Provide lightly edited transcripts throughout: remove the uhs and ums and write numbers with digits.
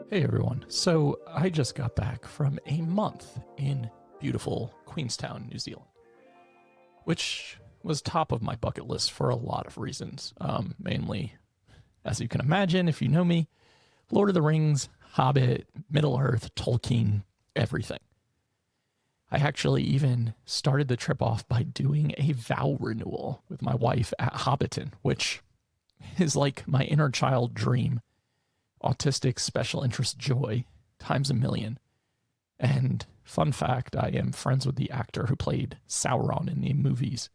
Hey everyone. So I just got back from a month in beautiful Queenstown, New Zealand, which was top of my bucket list for a lot of reasons. Mainly, as you can imagine, if you know me, Lord of the Rings, Hobbit, Middle-earth, Tolkien, everything. I actually even started the trip off by doing a vow renewal with my wife at Hobbiton, which is like my inner child dream. Autistic special interest joy times a million. And fun fact, I am friends with the actor who played Sauron in the movies.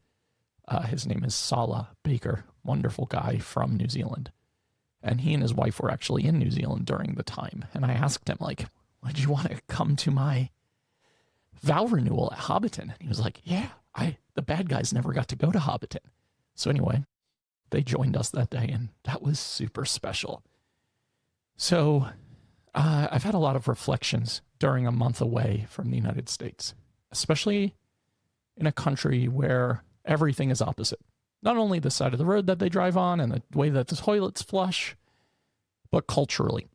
His name is Sala Baker, wonderful guy from New Zealand. And he and his wife were actually in New Zealand during the time. And I asked him, like, would you want to come to my vow renewal at Hobbiton? And he was like, yeah, the bad guys never got to go to Hobbiton. So anyway, they joined us that day, and that was super special. So I've had a lot of reflections during a month away from the United States, especially in a country where everything is opposite. Not only the side of the road that they drive on and the way that the toilets flush, but culturally.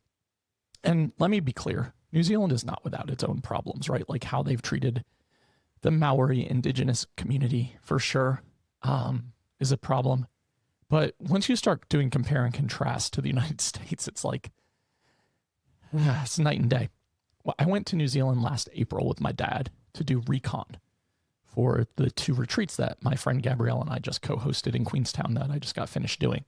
And let me be clear, New Zealand is not without its own problems, right? Like how they've treated the Maori indigenous community for sure is a problem. But once you start doing compare and contrast to the United States, it's like, it's night and day. Well, I went to New Zealand last April with my dad to do recon for the 2 retreats that my friend Gabrielle and I just co-hosted in Queenstown that I just got finished doing.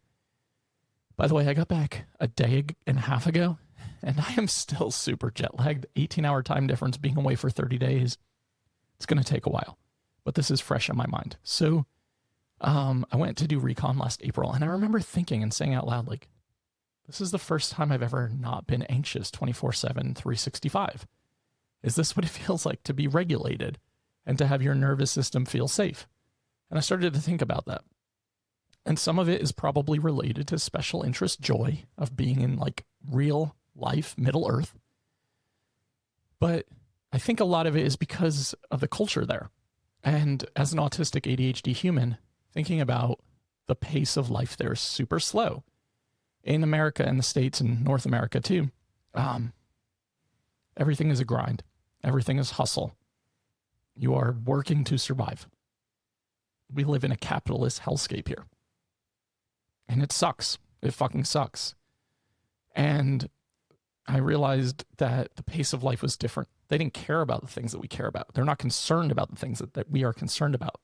By the way, I got back a day and a half ago, and I am still super jet lagged. 18-hour time difference, being away for 30 days. It's going to take a while, but this is fresh in my mind. So I went to do recon last April, and I remember thinking and saying out loud, like, this is the first time I've ever not been anxious 24/7, 365. Is this what it feels like to be regulated and to have your nervous system feel safe? And I started to think about that. And some of it is probably related to special interest joy of being in like real life, Middle Earth. But I think a lot of it is because of the culture there. And as an autistic ADHD human, thinking about the pace of life there is super slow. In America and the States and North America too, everything is a grind. Everything is hustle. You are working to survive. We live in a capitalist hellscape here. And it sucks. It fucking sucks. And I realized that the pace of life was different. They didn't care about the things that we care about. They're not concerned about the things that we are concerned about.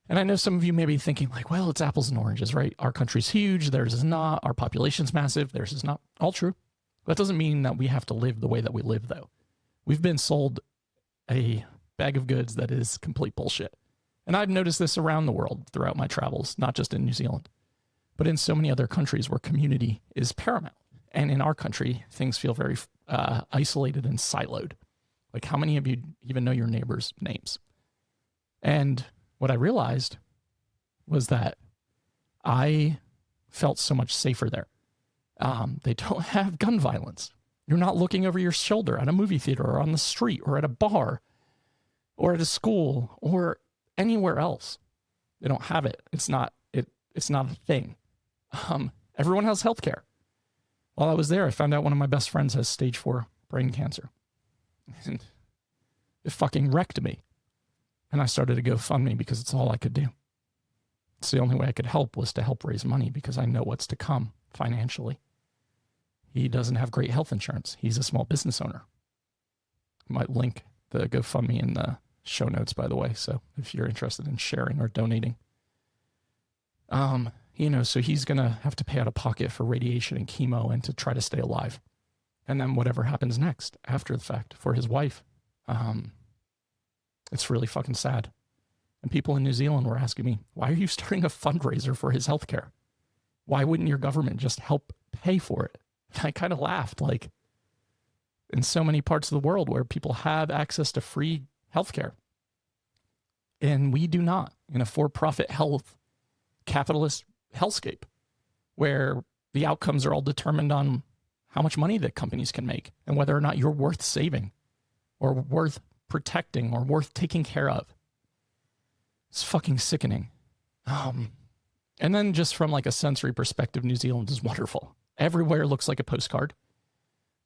And I know some of you may be thinking like, well, it's apples and oranges, right? Our country's huge, theirs is not. Our population's massive, theirs is not. All true. That doesn't mean that we have to live the way that we live, though. We've been sold a bag of goods that is complete bullshit. And I've noticed this around the world throughout my travels, not just in New Zealand, but in so many other countries where community is paramount. And in our country, things feel very isolated and siloed. Like, how many of you even know your neighbors' names? And what I realized was that I felt so much safer there. They don't have gun violence. You're not looking over your shoulder at a movie theater or on the street or at a bar or at a school or anywhere else. They don't have it. It's not a thing. Everyone has healthcare. While I was there, I found out one of my best friends has stage 4 brain cancer. And it fucking wrecked me. And I started a GoFundMe because it's all I could do. It's the only way I could help was to help raise money because I know what's to come financially. He doesn't have great health insurance. He's a small business owner. I might link the GoFundMe in the show notes, by the way. So if you're interested in sharing or donating, so he's going to have to pay out of pocket for radiation and chemo and to try to stay alive. And then whatever happens next after the fact for his wife, it's really fucking sad. And people in New Zealand were asking me, why are you starting a fundraiser for his healthcare? Why wouldn't your government just help pay for it? And I kind of laughed, like, in so many parts of the world where people have access to free healthcare, and we do not, in a for-profit health capitalist hellscape, where the outcomes are all determined on how much money that companies can make and whether or not you're worth saving or worth protecting or worth taking care of. It's fucking sickening. And then just from like a sensory perspective, New Zealand is wonderful. Everywhere looks like a postcard.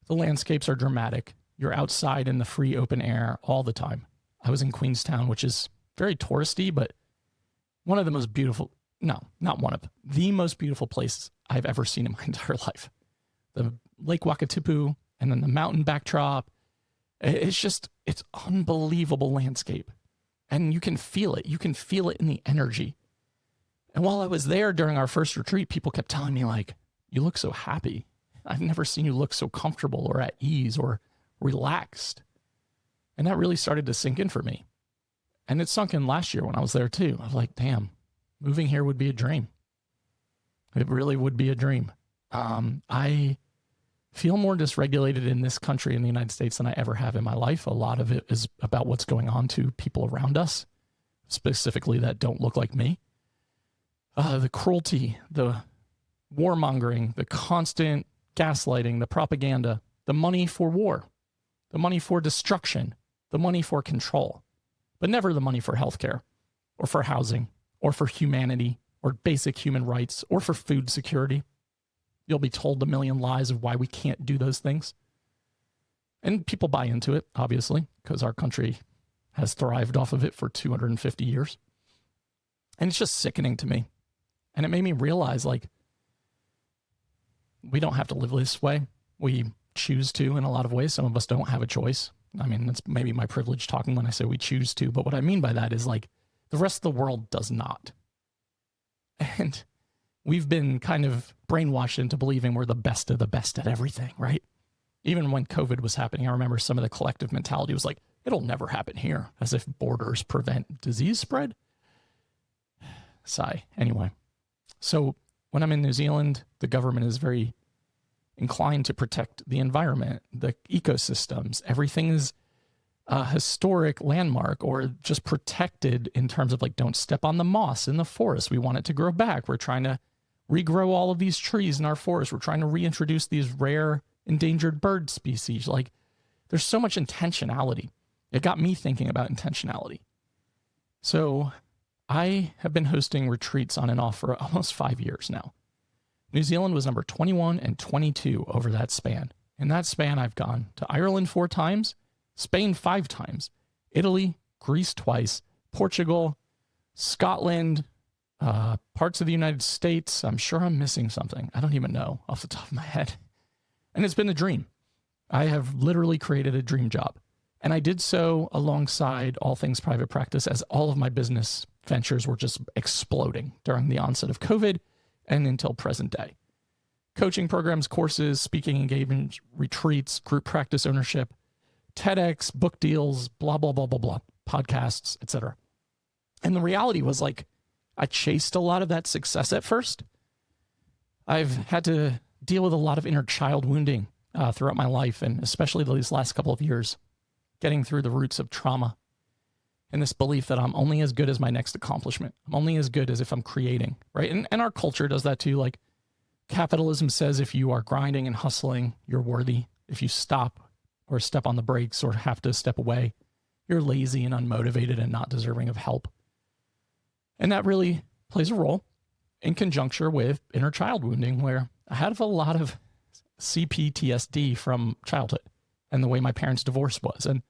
The landscapes are dramatic. You're outside in the free open air all the time. I was in Queenstown, which is very touristy, but one of the most beautiful, no, not one of, the most beautiful places I've ever seen in my entire life. The Lake Wakatipu and then the mountain backdrop. It's unbelievable landscape. And you can feel it. You can feel it in the energy. And while I was there during our first retreat, people kept telling me, like, you look so happy. I've never seen you look so comfortable or at ease or relaxed. And that really started to sink in for me. And it sunk in last year when I was there too. I was like, damn, moving here would be a dream. It really would be a dream. I feel more dysregulated in this country, in the United States, than I ever have in my life. A lot of it is about what's going on to people around us, specifically that don't look like me. The cruelty, the warmongering, the constant gaslighting, the propaganda, the money for war, the money for destruction, the money for control, but never the money for healthcare or for housing or for humanity or basic human rights or for food security. You'll be told a million lies of why we can't do those things. And people buy into it, obviously, because our country has thrived off of it for 250 years. And it's just sickening to me. And it made me realize, like, we don't have to live this way. We choose to in a lot of ways. Some of us don't have a choice. I mean, that's maybe my privilege talking when I say we choose to. But what I mean by that is, like, the rest of the world does not. And we've been kind of brainwashed into believing we're the best of the best at everything, right? Even when COVID was happening, I remember some of the collective mentality was like, it'll never happen here, as if borders prevent disease spread. Sigh. Anyway, so when I'm in New Zealand, the government is very inclined to protect the environment, the ecosystems. Everything is a historic landmark or just protected in terms of, like, don't step on the moss in the forest. We want it to grow back. We're trying to regrow all of these trees in our forest. We're trying to reintroduce these rare endangered bird species. Like, there's so much intentionality. It got me thinking about intentionality. So I have been hosting retreats on and off for almost 5 years now. New Zealand was number 21 and 22 over that span. In that span, I've gone to Ireland 4 times, Spain 5 times, Italy, Greece twice, Portugal, Scotland, parts of the United States. I'm sure I'm missing something. I don't even know off the top of my head. And it's been a dream. I have literally created a dream job. And I did so alongside all things private practice, as all of my business ventures were just exploding during the onset of COVID and until present day. Coaching programs, courses, speaking engagements, retreats, group practice ownership, TEDx, book deals, blah, blah, blah, blah, blah, podcasts, etc. And the reality was, like, I chased a lot of that success at first. I've had to deal with a lot of inner child wounding throughout my life, and especially these last couple of years, getting through the roots of trauma and this belief that I'm only as good as my next accomplishment. I'm only as good as if I'm creating, right? And our culture does that too. Like, capitalism says if you are grinding and hustling, you're worthy. If you stop or step on the brakes or have to step away, you're lazy and unmotivated and not deserving of help. And that really plays a role in conjuncture with inner child wounding, where I had a lot of CPTSD from childhood and the way my parents' divorce was and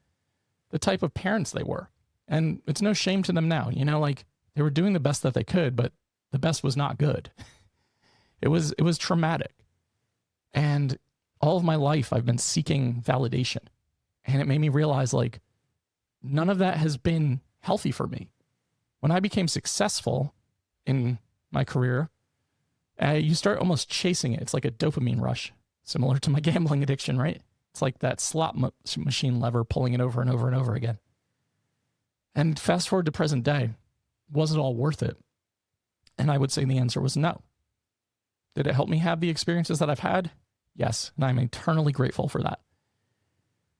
the type of parents they were. And it's no shame to them now, you know, like, they were doing the best that they could, but the best was not good. It was traumatic. And all of my life, I've been seeking validation. And it made me realize, like, none of that has been healthy for me. When I became successful in my career, you start almost chasing it. It's like a dopamine rush, similar to my gambling addiction, right? It's like that slot machine lever, pulling it over and over and over again. And fast forward to present day, was it all worth it? And I would say the answer was no. Did it help me have the experiences that I've had? Yes, and I'm eternally grateful for that.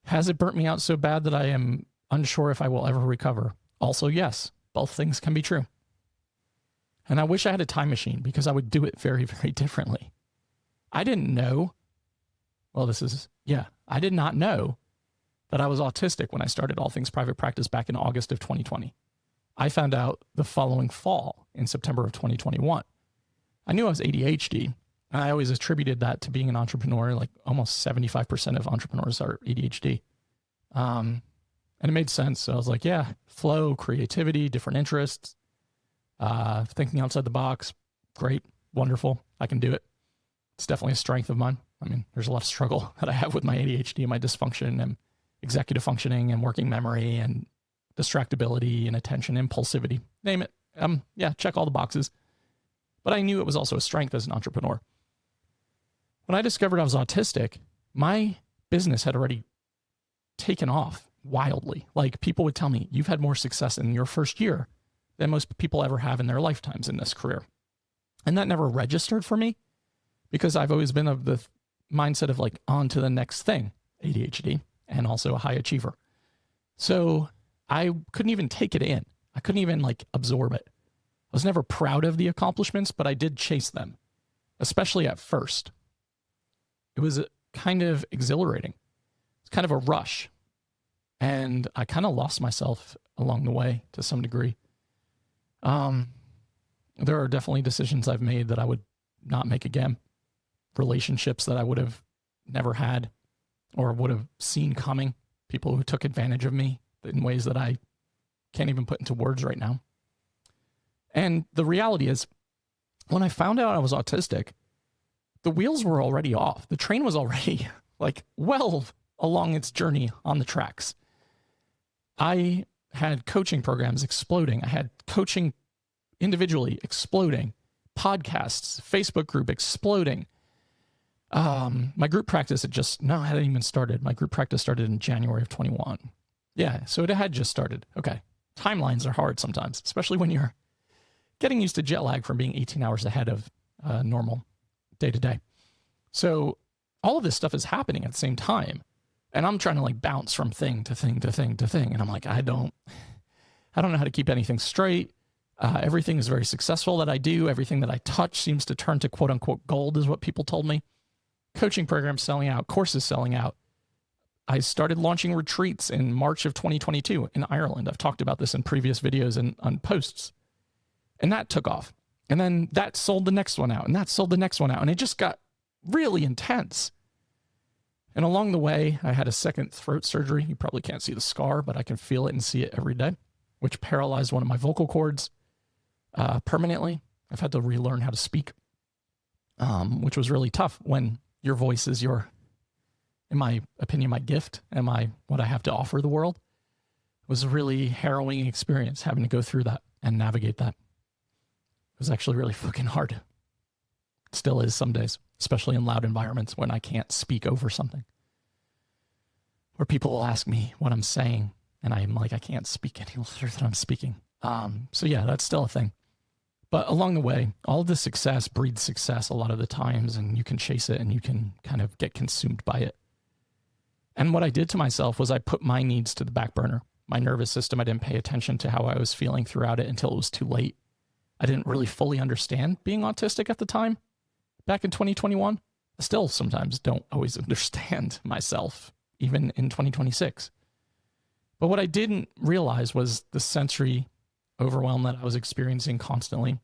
Has it burnt me out so bad that I am unsure if I will ever recover? Also, yes, both things can be true. And I wish I had a time machine, because I would do it very, very differently. I didn't know, I did not know that I was autistic when I started All Things Private Practice back in August of 2020. I found out the following fall, in September of 2021. I knew I was ADHD, I always attributed that to being an entrepreneur. Like almost 75% of entrepreneurs are ADHD. And it made sense. So I was like, yeah, flow, creativity, different interests, thinking outside the box. Great. Wonderful. I can do it. It's definitely a strength of mine. I mean, there's a lot of struggle that I have with my ADHD and my dysfunction and executive functioning and working memory and distractibility and attention, impulsivity, name it. Yeah, check all the boxes. But I knew it was also a strength as an entrepreneur. When I discovered I was autistic, my business had already taken off wildly. Like people would tell me, you've had more success in your first year than most people ever have in their lifetimes in this career. And that never registered for me because I've always been of the mindset of like on to the next thing, ADHD, and also a high achiever. So I couldn't even take it in. I couldn't even like absorb it. I was never proud of the accomplishments, but I did chase them, especially at first. It was kind of exhilarating. It's kind of a rush. And I kind of lost myself along the way to some degree. There are definitely decisions I've made that I would not make again. Relationships that I would have never had or would have seen coming. People who took advantage of me in ways that I can't even put into words right now. And the reality is, when I found out I was autistic, the wheels were already off. The train was already like well along its journey on the tracks. I had coaching programs exploding. I had coaching individually exploding, podcasts, Facebook group exploding. My group practice hadn't even started. My group practice started in January of 21. Yeah, so it had just started. Okay. Timelines are hard sometimes, especially when you're getting used to jet lag from being 18 hours ahead of normal day to day. So all of this stuff is happening at the same time. And I'm trying to like bounce from thing to thing to thing to thing. And I'm like, I don't know how to keep anything straight. Everything is very successful that I do. Everything that I touch seems to turn to quote unquote gold is what people told me. Coaching programs selling out, courses selling out. I started launching retreats in March of 2022 in Ireland. I've talked about this in previous videos and on posts. And that took off. And then that sold the next one out. And that sold the next one out. And it just got really intense. And along the way, I had a second throat surgery. You probably can't see the scar, but I can feel it and see it every day, which paralyzed one of my vocal cords permanently. I've had to relearn how to speak, which was really tough when your voice is in my opinion, my gift and what I have to offer the world. It was a really harrowing experience having to go through that and navigate that. It was actually really fucking hard. It still is some days, especially in loud environments when I can't speak over something. Or people will ask me what I'm saying, and I'm like, I can't speak any louder than I'm speaking. So yeah, that's still a thing. But along the way, all of the success breeds success a lot of the times, and you can chase it and you can kind of get consumed by it. And what I did to myself was I put my needs to the back burner. My nervous system, I didn't pay attention to how I was feeling throughout it until it was too late. I didn't really fully understand being autistic at the time. Back in 2021, I still sometimes don't always understand myself, even in 2026. But what I didn't realize was the sensory overwhelm that I was experiencing constantly,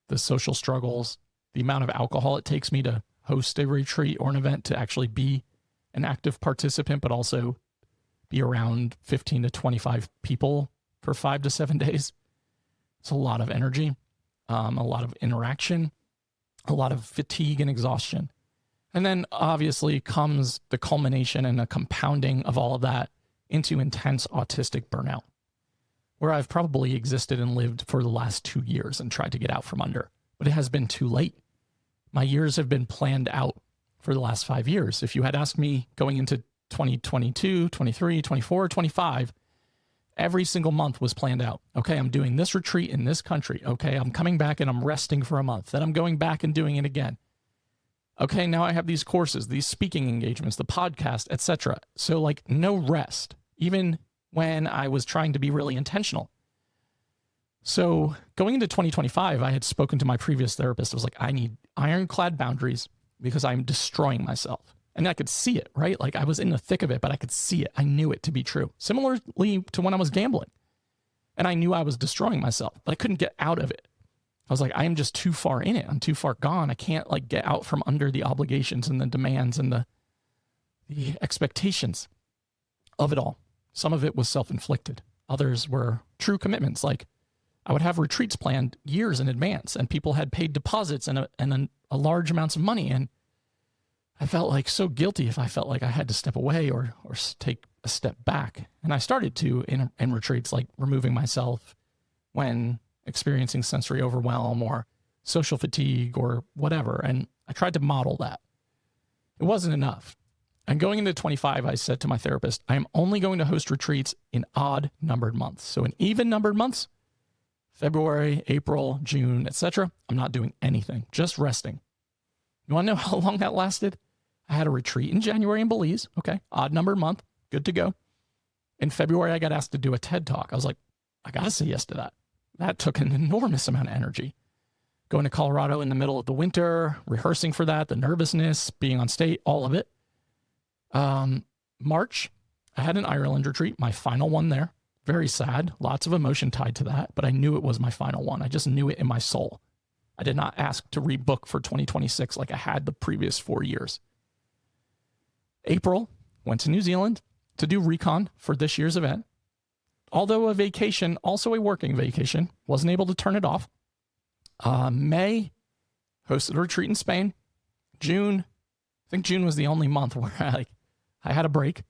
the social struggles, the amount of alcohol it takes me to host a retreat or an event to actually be an active participant, but also be around 15 to 25 people for 5 to 7 days. It's a lot of energy, a lot of interaction, a lot of fatigue and exhaustion. And then obviously comes the culmination and a compounding of all of that into intense autistic burnout, where I've probably existed and lived for the last 2 years and tried to get out from under, but it has been too late. My years have been planned out for the last 5 years. If you had asked me going into 2022, 23, 24, 25, every single month was planned out. Okay, I'm doing this retreat in this country. Okay, I'm coming back and I'm resting for a month. Then I'm going back and doing it again. Okay, now I have these courses, these speaking engagements, the podcast, etc. So like no rest, even when I was trying to be really intentional. So going into 2025, I had spoken to my previous therapist. I was like, I need ironclad boundaries because I'm destroying myself. And I could see it, right? Like I was in the thick of it, but I could see it. I knew it to be true. Similarly to when I was gambling. And I knew I was destroying myself, but I couldn't get out of it. I was like, I am just too far in it. I'm too far gone. I can't like get out from under the obligations and the demands and the expectations of it all. Some of it was self-inflicted. Others were true commitments. Like I would have retreats planned years in advance, and people had paid deposits and a large amounts of money. And I felt like so guilty if I felt like I had to step away or take a step back. And I started to in retreats, like removing myself when experiencing sensory overwhelm or social fatigue or whatever. And I tried to model that. It wasn't enough. And going into 25, I said to my therapist, I am only going to host retreats in odd numbered months. So in even numbered months, February, April, June, etc., I'm not doing anything, just resting. You want to know how long that lasted? I had a retreat in January in Belize. Okay, odd numbered month, good to go. In February, I got asked to do a TED Talk. I was like, I got to say yes to that. That took an enormous amount of energy. Going to Colorado in the middle of the winter, rehearsing for that, the nervousness, being on stage, all of it. March, I had an Ireland retreat, my final one there. Very sad, lots of emotion tied to that, but I knew it was my final one. I just knew it in my soul. I did not ask to rebook for 2026 like I had the previous 4 years. April, went to New Zealand to do recon for this year's event. Although a vacation, also a working vacation, wasn't able to turn it off. May, hosted a retreat in Spain. June, I think June was the only month where I had a break.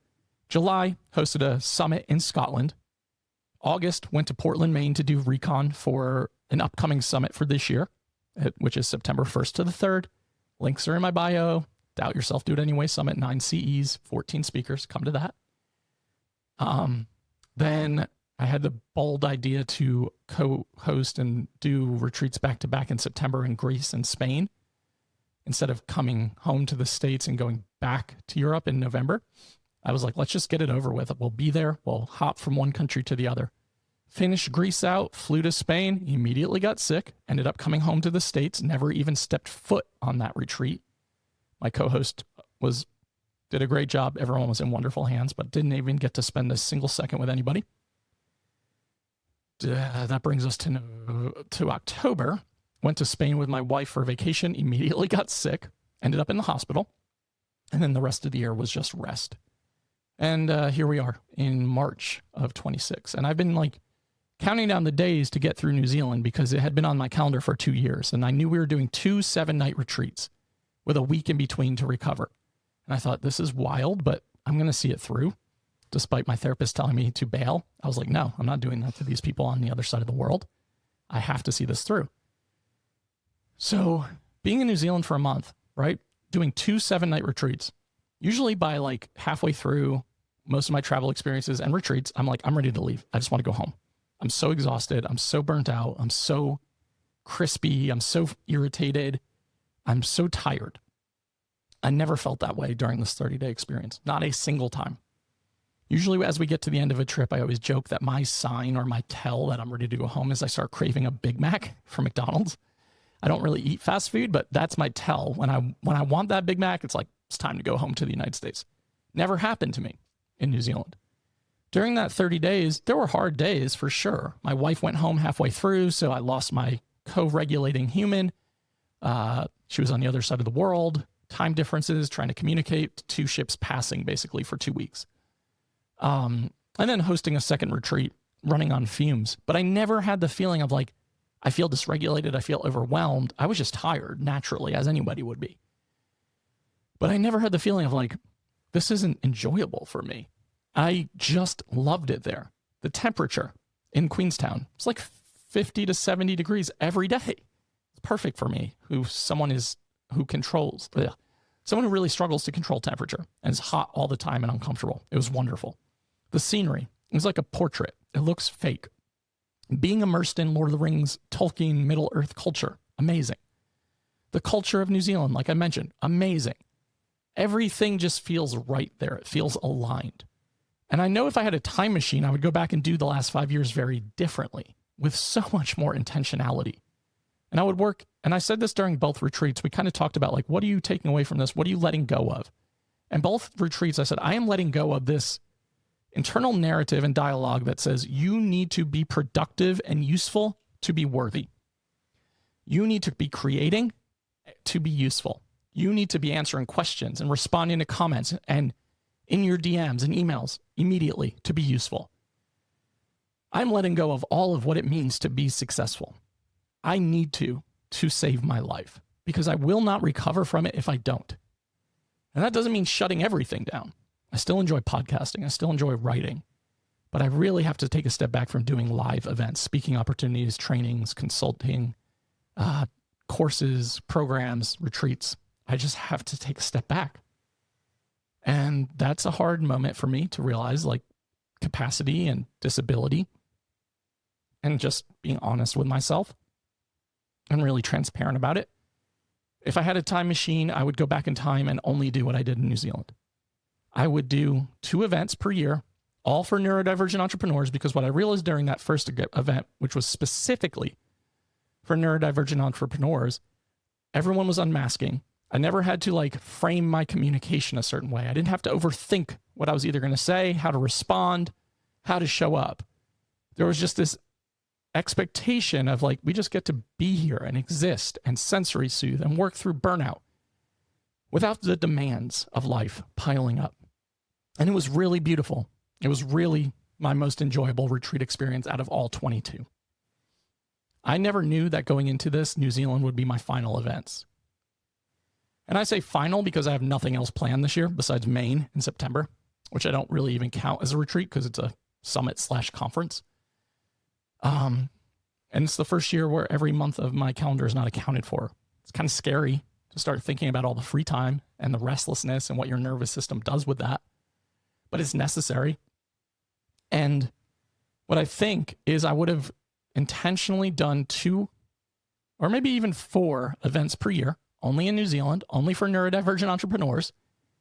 July, hosted a summit in Scotland. August, went to Portland, Maine to do recon for an upcoming summit for this year, which is September 1st to the 3rd. Links are in my bio. Doubt Yourself, Do It Anyway Summit, 9 CEs, 14 speakers. Come to that. Then I had the bold idea to co-host and do retreats back-to-back in September in Greece and Spain, instead of coming home to the States and going back to Europe in November. I was like, let's just get it over with. We'll be there. We'll hop from one country to the other. Finished Greece out, flew to Spain, immediately got sick, ended up coming home to the States, never even stepped foot on that retreat. My co-host did a great job. Everyone was in wonderful hands, but didn't even get to spend a single second with anybody. That brings us to October. Went to Spain with my wife for vacation, immediately got sick, ended up in the hospital. And then the rest of the year was just rest. And here we are in March of 26. And I've been like counting down the days to get through New Zealand because it had been on my calendar for 2 years. And I knew we were doing 2 7-night retreats with a week in between to recover. And I thought, this is wild, but I'm going to see it through. Despite my therapist telling me to bail, I was like, no, I'm not doing that to these people on the other side of the world. I have to see this through. So being in New Zealand for a month, right? Doing 2 7-night retreats, usually by like halfway through most of my travel experiences and retreats, I'm like, I'm ready to leave. I just want to go home. I'm so exhausted. I'm so burnt out. I'm so crispy. I'm so irritated. I'm so tired. I never felt that way during this 30-day experience. Not a single time. Usually as we get to the end of a trip, I always joke that my sign or my tell that I'm ready to go home is I start craving a Big Mac from McDonald's. I don't really eat fast food, but that's my tell. When I want that Big Mac, it's like, it's time to go home to the United States. Never happened to me in New Zealand. During that 30 days, there were hard days for sure. My wife went home halfway through, so I lost my co-regulating human. She was on the other side of the world, time differences, trying to communicate, 2 ships passing basically for 2 weeks. And then hosting a second retreat, running on fumes. But I never had the feeling of like, I feel dysregulated, I feel overwhelmed. I was just tired naturally, as anybody would be. But I never had the feeling of like, this isn't enjoyable for me. I just loved it there. The temperature in Queenstown, it's like 50 to 70 degrees every day. It's perfect for me, someone who really struggles to control temperature and is hot all the time and uncomfortable. It was wonderful. The scenery, it was like a portrait. It looks fake. Being immersed in Lord of the Rings, Tolkien, Middle-earth culture, amazing. The culture of New Zealand, like I mentioned, amazing. Everything just feels right there. It feels aligned. And I know if I had a time machine, I would go back and do the last 5 years very differently with so much more intentionality. And I would work, and I said this during both retreats, we kind of talked about like, what are you taking away from this? What are you letting go of? And both retreats, I said, I am letting go of this internal narrative and dialogue that says you need to be productive and useful to be worthy. You need to be creating to be useful. You need to be answering questions and responding to comments and in your DMs and emails immediately to be useful. I'm letting go of all of what it means to be successful. I need to save my life because I will not recover from it if I don't. And that doesn't mean shutting everything down. I still enjoy podcasting. I still enjoy writing. But I really have to take a step back from doing live events, speaking opportunities, trainings, consulting, courses, programs, retreats. I just have to take a step back. And that's a hard moment for me to realize, like, capacity and disability, and just being honest with myself and really transparent about it. If I had a time machine, I would go back in time and only do what I did in New Zealand. I would do 2 events per year, all for neurodivergent entrepreneurs, because what I realized during that first event, which was specifically for neurodivergent entrepreneurs, everyone was unmasking. I never had to like frame my communication a certain way. I didn't have to overthink what I was either going to say, how to respond, how to show up. There was just this expectation of like, we just get to be here and exist and sensory soothe and work through burnout without the demands of life piling up. And it was really beautiful. It was really my most enjoyable retreat experience out of all 22. I never knew that going into this, New Zealand would be my final events. And I say final because I have nothing else planned this year besides Maine in September, which I don't really even count as a retreat because it's a summit/conference. And it's the first year where every month of my calendar is not accounted for. It's kind of scary to start thinking about all the free time and the restlessness and what your nervous system does with that. But it's necessary. And what I think is I would have intentionally done 2 or maybe even 4 events per year, only in New Zealand, only for neurodivergent entrepreneurs.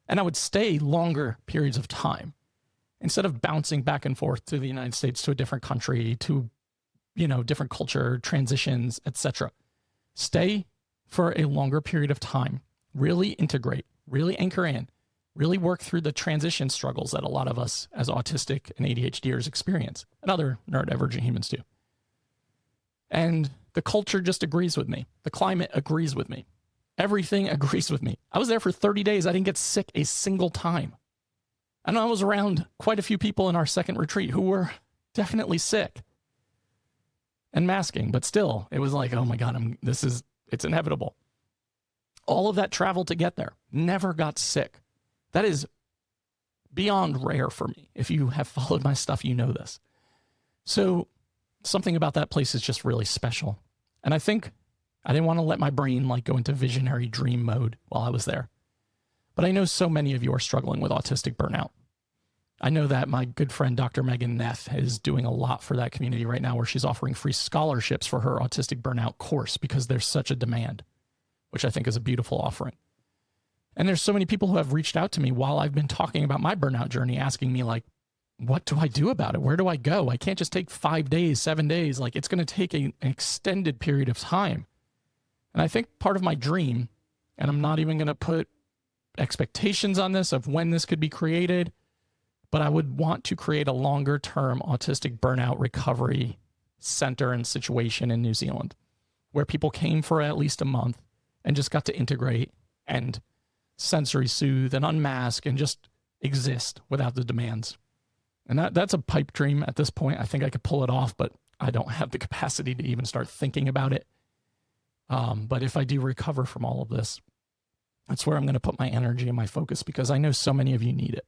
And I would stay longer periods of time instead of bouncing back and forth to the United States, to a different country, to, you know, different culture, transitions, etc. Stay for a longer period of time, really integrate, really anchor in, really work through the transition struggles that a lot of us as autistic and ADHDers experience, and other neurodivergent humans do. And the culture just agrees with me. The climate agrees with me. Everything agrees with me. I was there for 30 days. I didn't get sick a single time. And I was around quite a few people in our second retreat who were definitely sick and masking, but still, it was like, oh my God, it's inevitable. All of that travel to get there, never got sick. That is beyond rare for me. If you have followed my stuff, you know this. So something about that place is just really special. And I think I didn't want to let my brain like go into visionary dream mode while I was there. But I know so many of you are struggling with autistic burnout. I know that my good friend, Dr. Megan Neff, is doing a lot for that community right now, where she's offering free scholarships for her autistic burnout course because there's such a demand, which I think is a beautiful offering. And there's so many people who have reached out to me while I've been talking about my burnout journey, asking me like, what do I do about it? Where do I go? I can't just take 5 days, 7 days. Like, it's going to take an extended period of time. And I think part of my dream, and I'm not even going to put expectations on this of when this could be created, but I would want to create a longer term autistic burnout recovery center and situation in New Zealand, where people came for at least a month and just got to integrate and sensory soothe and unmask and just exist without the demands. And that's a pipe dream at this point. I think I could pull it off, but I don't have the capacity to even start thinking about it. But if I do recover from all of this, that's where I'm going to put my energy and my focus, because I know so many of you need it.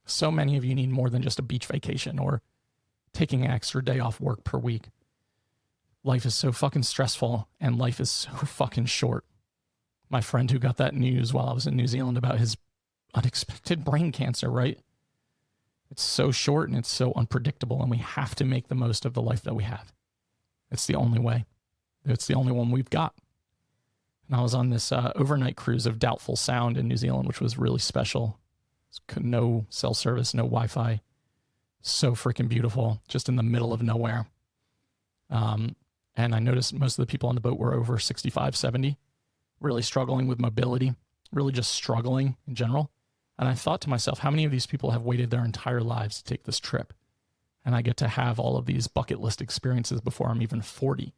So many of you need more than just a beach vacation or taking an extra day off work per week. Life is so fucking stressful and life is so fucking short. My friend who got that news while I was in New Zealand about his unexpected brain cancer, right? It's so short and it's so unpredictable, and we have to make the most of the life that we have. It's the only way. It's the only one we've got. And I was on this overnight cruise of doubtful sound in New Zealand, which was really special. No cell service, no Wi-Fi. So freaking beautiful, just in the middle of nowhere. And I noticed most of the people on the boat were over 65, 70, really struggling with mobility, really just struggling in general. And I thought to myself, how many of these people have waited their entire lives to take this trip? And I get to have all of these bucket list experiences before I'm even 40.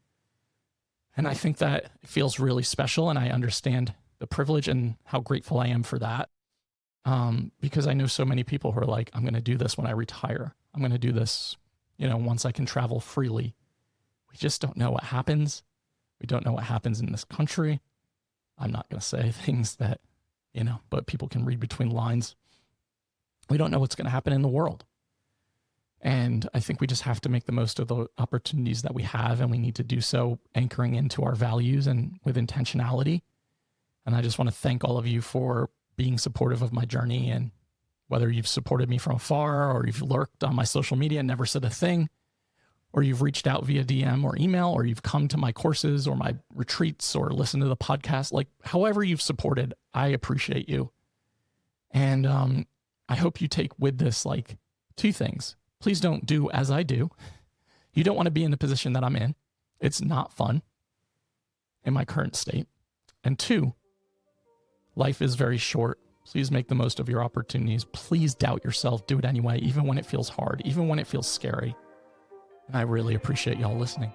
And I think that feels really special, and I understand the privilege and how grateful I am for that. Because I know so many people who are like, I'm going to do this when I retire. I'm going to do this, once I can travel freely. We just don't know what happens. We don't know what happens in this country. I'm not going to say things that, but people can read between lines. We don't know what's going to happen in the world. And I think we just have to make the most of the opportunities that we have, and we need to do so anchoring into our values and with intentionality. And I just want to thank all of you for being supportive of my journey, and whether you've supported me from afar, or you've lurked on my social media and never said a thing, or you've reached out via DM or email, or you've come to my courses or my retreats or listened to the podcast, like however you've supported, I appreciate you. And I hope you take with this like two things. Please don't do as I do. You don't want to be in the position that I'm in. It's not fun in my current state. And two, life is very short. Please make the most of your opportunities. Please doubt yourself. Do it anyway, even when it feels hard, even when it feels scary. And I really appreciate y'all listening.